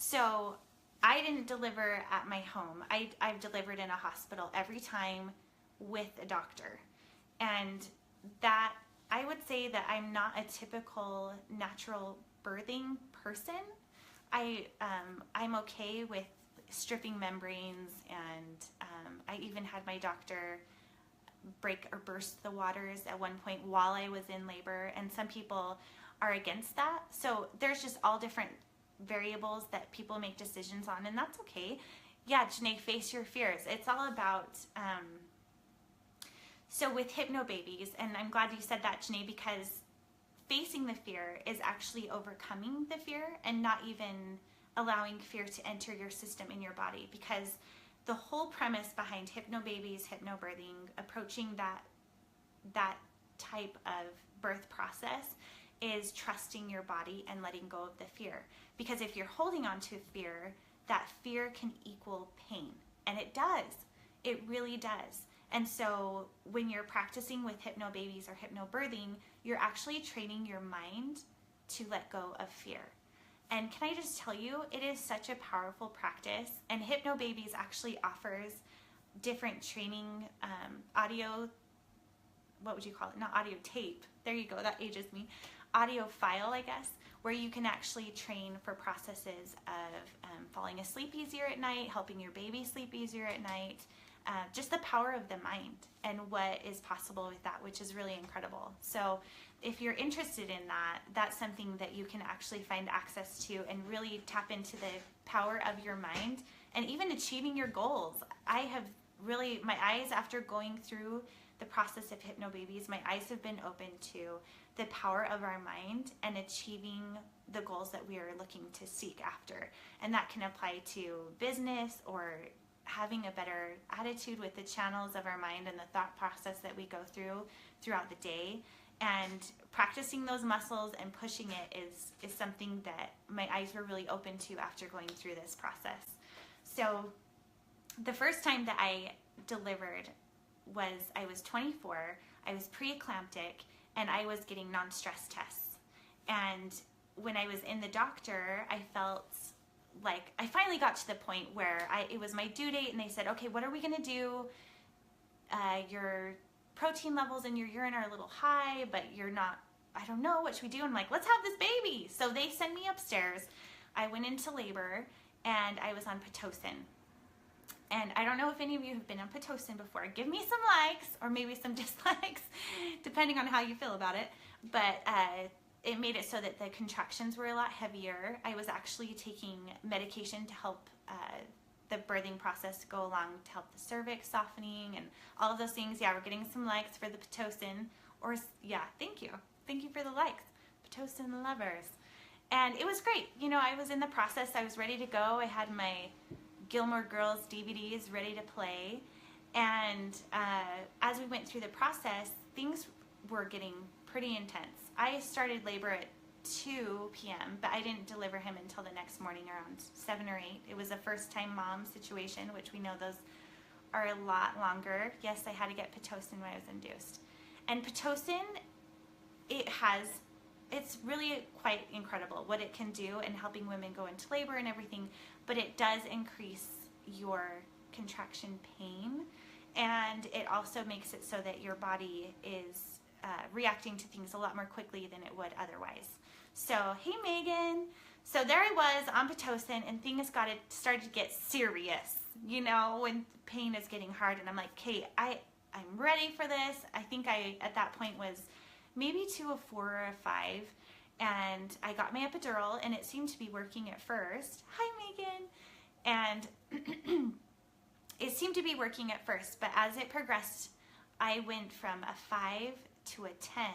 So I didn't deliver at my home. I've delivered in a hospital every time with a doctor. And that, I would say that I'm not a typical natural birthing person. I'm okay with stripping membranes, and I even had my doctor break or burst the waters at one point while I was in labor, and some people are against that. So there's just all different variables that people make decisions on, and that's okay. Yeah, Janae, face your fears. It's all about so with Hypnobabies, and I'm glad you said that, Janae, because facing the fear is actually overcoming the fear and not even allowing fear to enter your system in your body, because the whole premise behind Hypnobabies, hypnobirthing, approaching that type of birth process is trusting your body and letting go of the fear. Because if you're holding on to fear, that fear can equal pain. And it does. It really does. And so when you're practicing with Hypnobabies or hypnobirthing, you're actually training your mind to let go of fear. And can I just tell you, it is such a powerful practice. And Hypnobabies actually offers different training audio, what would you call it? Not audio tape. There you go. That ages me. Audio file, I guess, where you can actually train for processes of falling asleep easier at night, helping your baby sleep easier at night, just the power of the mind and what is possible with that, which is really incredible. So if you're interested in that, that's something that you can actually find access to and really tap into the power of your mind and even achieving your goals. I have really, my eyes, after going through the process of Hypnobabies, my eyes have been open to the power of our mind and achieving the goals that we are looking to seek after. And that can apply to business or having a better attitude with the channels of our mind and the thought process that we go through throughout the day. And practicing those muscles and pushing it is something that my eyes were really open to after going through this process. So the first time that I delivered I was 24, I was pre-eclamptic, and I was getting non-stress tests. And when I was in the doctor, I felt like I finally got to the point where it was my due date, and they said, okay, what are we gonna do? Your protein levels in your urine are a little high, but you're not, I don't know, what should we do? I'm like, let's have this baby. So they send me upstairs. I went into labor, and I was on Pitocin. And I don't know if any of you have been on Pitocin before. Give me some likes or maybe some dislikes, depending on how you feel about it. But it made it so that the contractions were a lot heavier. I was actually taking medication to help the birthing process go along, to help the cervix softening and all of those things. Yeah, we're getting some likes for the Pitocin. Or, yeah, thank you. Thank you for the likes. Pitocin lovers. And it was great. You know, I was in the process. I was ready to go. I had my Gilmore Girls DVDs ready to play, and as we went through the process, things were getting pretty intense. I started labor at 2 p.m., but I didn't deliver him until the next morning around 7 or 8. It was a first-time mom situation, which we know those are a lot longer. Yes, I had to get Pitocin when I was induced. And Pitocin, it's really quite incredible what it can do in helping women go into labor and everything, but it does increase your contraction pain, and it also makes it so that your body is reacting to things a lot more quickly than it would otherwise. So, hey Megan. So there I was on Pitocin, and things started to get serious, you know, when pain is getting hard, and I'm like, okay, I'm ready for this. I think I, at that point, was maybe to a 4 or a 5, and I got my epidural, and it seemed to be working at first. Hi, Megan. And it seemed to be working at first, but as it progressed, I went from a 5 to a 10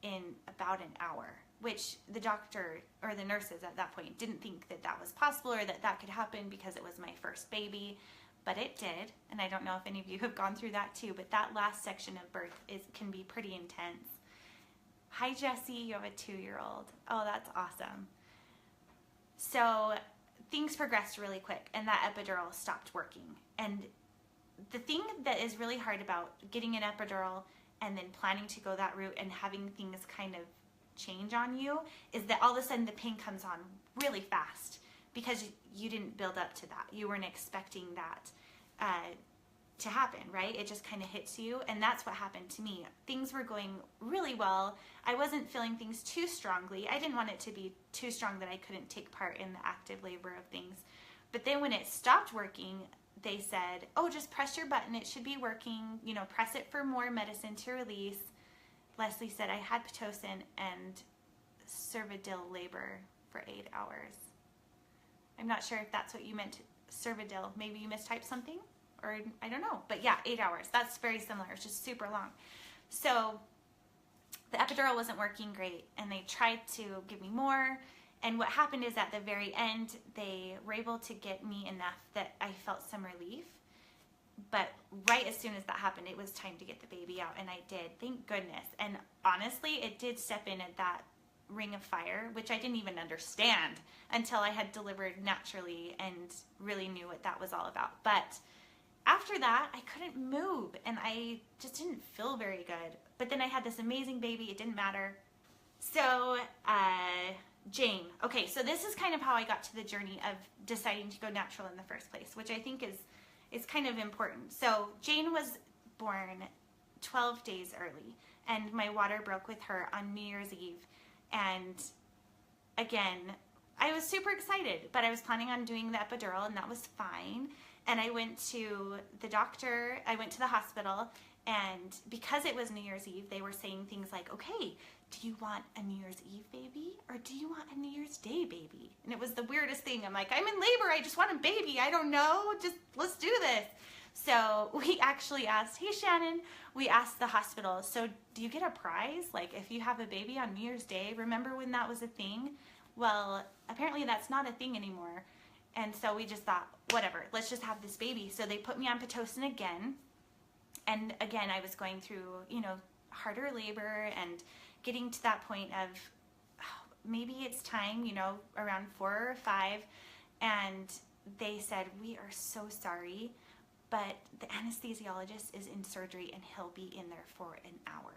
in about an hour, which the doctor or the nurses at that point didn't think that that was possible or that that could happen because it was my first baby. But it did, and I don't know if any of you have gone through that too, but that last section of birth can be pretty intense. Hi Jessie, you have a 2-year-old. Oh, that's awesome. So things progressed really quick, and that epidural stopped working. And the thing that is really hard about getting an epidural and then planning to go that route and having things kind of change on you is that all of a sudden the pain comes on really fast. because you didn't build up to that. You weren't expecting that to happen, right? It just kind of hits you, and that's what happened to me. Things were going really well. I wasn't feeling things too strongly. I didn't want it to be too strong that I couldn't take part in the active labor of things. But then when it stopped working, they said, oh, just press your button. It should be working. You know, press it for more medicine to release. Leslie said I had Pitocin and cervidil labor for 8 hours. I'm not sure if that's what you meant, cervidil. Maybe you mistyped something, or I don't know. But yeah, 8 hours. That's very similar. It's just super long. So the epidural wasn't working great, and they tried to give me more. And what happened is at the very end, they were able to get me enough that I felt some relief. But right as soon as that happened, it was time to get the baby out, and I did. Thank goodness. And honestly, it did step in at that ring of fire, which I didn't even understand until I had delivered naturally and really knew what that was all about. But after that, I couldn't move, and I just didn't feel very good. But then I had this amazing baby. It didn't matter. So, Jane. Okay, so this is kind of how I got to the journey of deciding to go natural in the first place, which I think is kind of important. So Jane was born 12 days early, and my water broke with her on New Year's Eve. And again, I was super excited, but I was planning on doing the epidural, and that was fine. And I went to the doctor, I went to the hospital, and because it was New Year's Eve, they were saying things like, okay, do you want a New Year's Eve baby, or do you want a New Year's Day baby? And it was the weirdest thing. I'm like, I'm in labor, I just want a baby. I don't know, just let's do this. So we actually asked, hey Shannon, we asked the hospital, so do you get a prize? Like if you have a baby on New Year's Day, remember when that was a thing? Well, apparently that's not a thing anymore. And so we just thought, whatever, let's just have this baby. So they put me on Pitocin again. And again, I was going through, you know, harder labor and getting to that point of maybe it's time, you know, around 4 or 5. And they said, we are so sorry, but the anesthesiologist is in surgery and he'll be in there for an hour.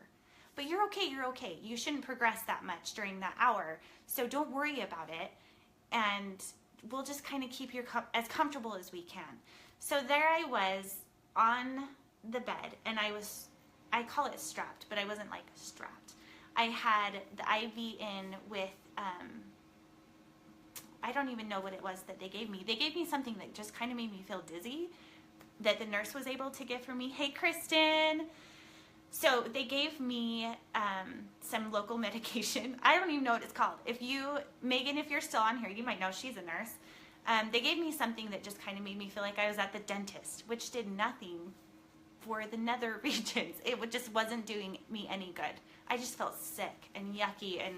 But you're okay, you're okay. You shouldn't progress that much during that hour. So don't worry about it. And we'll just kind of keep you as comfortable as we can. So there I was on the bed, and I call it strapped, but I wasn't like strapped. I had the IV in with, I don't even know what it was that they gave me. They gave me something that just kind of made me feel dizzy that the nurse was able to give for me. Hey, Kristen. So they gave me some local medication. I don't even know what it's called. Megan, if you're still on here, you might know, she's a nurse. They gave me something that just kind of made me feel like I was at the dentist, which did nothing for the nether regions. It just wasn't doing me any good. I just felt sick and yucky and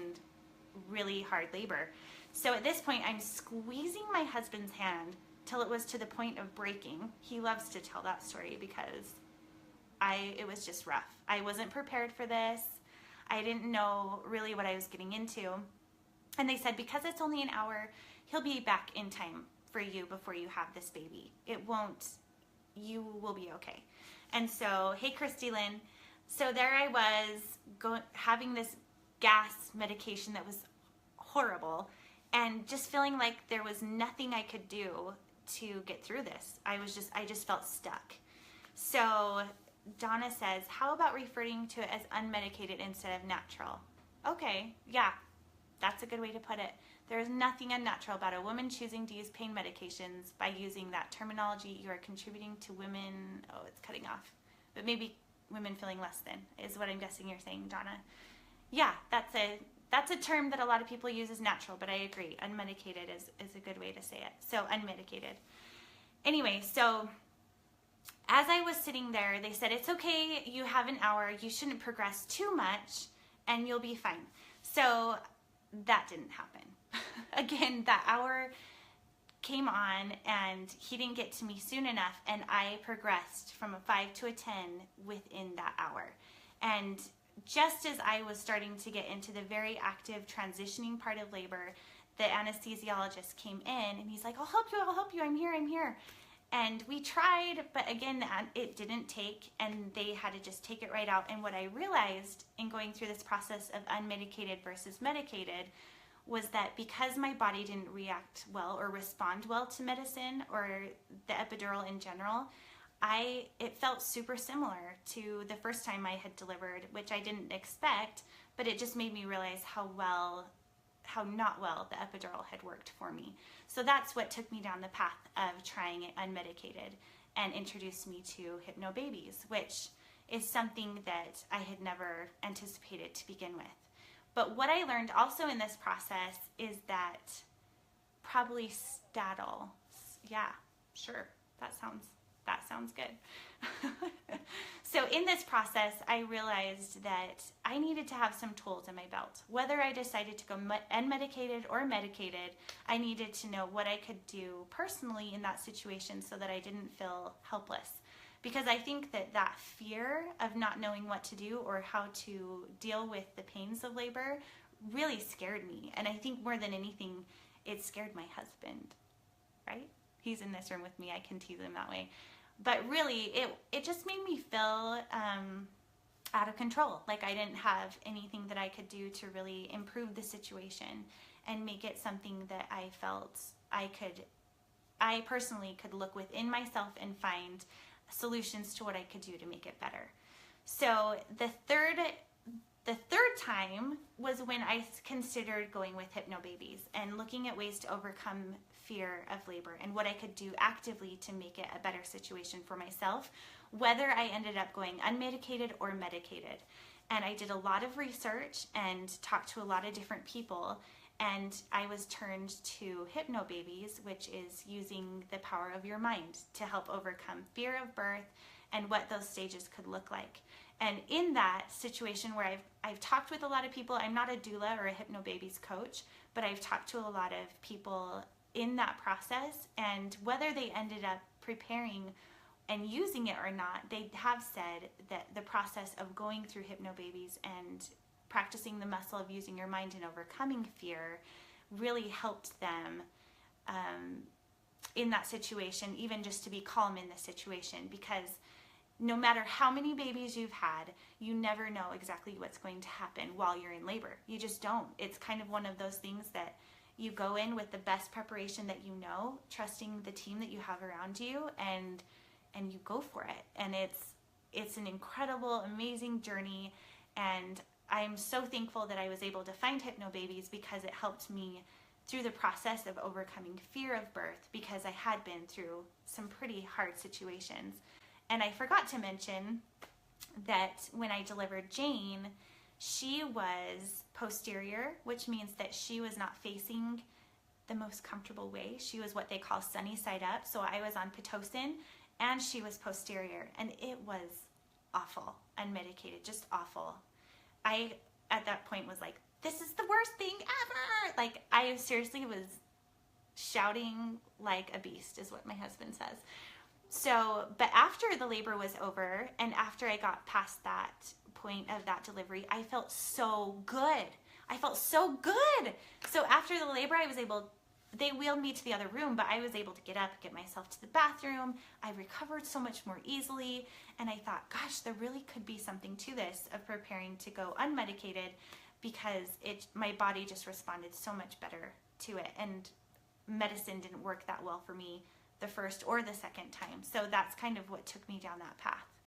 really hard labor. So at this point, I'm squeezing my husband's hand till it was to the point of breaking. He loves to tell that story because it was just rough. I wasn't prepared for this. I didn't know really what I was getting into. And they said, because it's only an hour, he'll be back in time for you before you have this baby. You will be okay. And so, hey, Christy Lynn. So there I was having this gas medication that was horrible, and just feeling like there was nothing I could do to get through this. I just felt stuck. So Donna says, how about referring to it as unmedicated instead of natural? Okay, yeah, that's a good way to put it. There is nothing unnatural about a woman choosing to use pain medications. By using that terminology, you are contributing to women, oh, it's cutting off, but maybe women feeling less than, is what I'm guessing you're saying, Donna. Yeah, that's a term that a lot of people use as natural, but I agree. Unmedicated is a good way to say it. So unmedicated. Anyway, so as I was sitting there, they said, it's okay, you have an hour, you shouldn't progress too much, and you'll be fine. So that didn't happen. Again, that hour came on, and he didn't get to me soon enough, and I progressed from a 5 to a 10 within that hour. And just as I was starting to get into the very active transitioning part of labor, the anesthesiologist came in, and he's like, I'll help you, I'm here. And we tried, but again, it didn't take, and they had to just take it right out. And what I realized in going through this process of unmedicated versus medicated was that because my body didn't react well or respond well to medicine or the epidural in general, it felt super similar to the first time I had delivered, which I didn't expect, but it just made me realize how not well the epidural had worked for me. So that's what took me down the path of trying it unmedicated and introduced me to Hypnobabies, which is something that I had never anticipated to begin with. But what I learned also in this process is that probably Stattle, yeah, sure, that sounds good. So in this process, I realized that I needed to have some tools in my belt. Whether I decided to go unmedicated or medicated, I needed to know what I could do personally in that situation so that I didn't feel helpless. Because I think that fear of not knowing what to do or how to deal with the pains of labor really scared me. And I think more than anything, it scared my husband, right? He's in this room with me. I can tease him that way. But really, it just made me feel out of control. Like I didn't have anything that I could do to really improve the situation and make it something that I felt I personally could look within myself and find solutions to what I could do to make it better. So the third time was when I considered going with Hypnobabies and looking at ways to overcome fear of labor and what I could do actively to make it a better situation for myself, whether I ended up going unmedicated or medicated. And I did a lot of research and talked to a lot of different people, and I was turned to Hypnobabies, which is using the power of your mind to help overcome fear of birth and what those stages could look like. And in that situation where I've talked with a lot of people, I'm not a doula or a Hypnobabies coach, but I've talked to a lot of people in that process, and whether they ended up preparing and using it or not, they have said that the process of going through Hypnobabies and practicing the muscle of using your mind and overcoming fear really helped them in that situation, even just to be calm in the situation, because no matter how many babies you've had, you never know exactly what's going to happen while you're in labor. You just don't. It's kind of one of those things that you go in with the best preparation that you know, trusting the team that you have around you, and you go for it. And it's an incredible, amazing journey, and I'm so thankful that I was able to find Hypnobabies because it helped me through the process of overcoming fear of birth, because I had been through some pretty hard situations. And I forgot to mention that when I delivered Jane, she was posterior, which means that she was not facing the most comfortable way. She was what they call sunny side up. So I was on Pitocin and she was posterior, and it was awful, unmedicated, just awful. I, at that point, was like, this is the worst thing ever. Like, I seriously was shouting like a beast, is what my husband says. So, but after the labor was over and after I got past that point of that delivery, I felt so good. I felt so good. So after the labor, they wheeled me to the other room, but I was able to get up, get myself to the bathroom. I recovered so much more easily. And I thought, gosh, there really could be something to this of preparing to go unmedicated, because my body just responded so much better to it. And medicine didn't work that well for me the first or the second time. So that's kind of what took me down that path.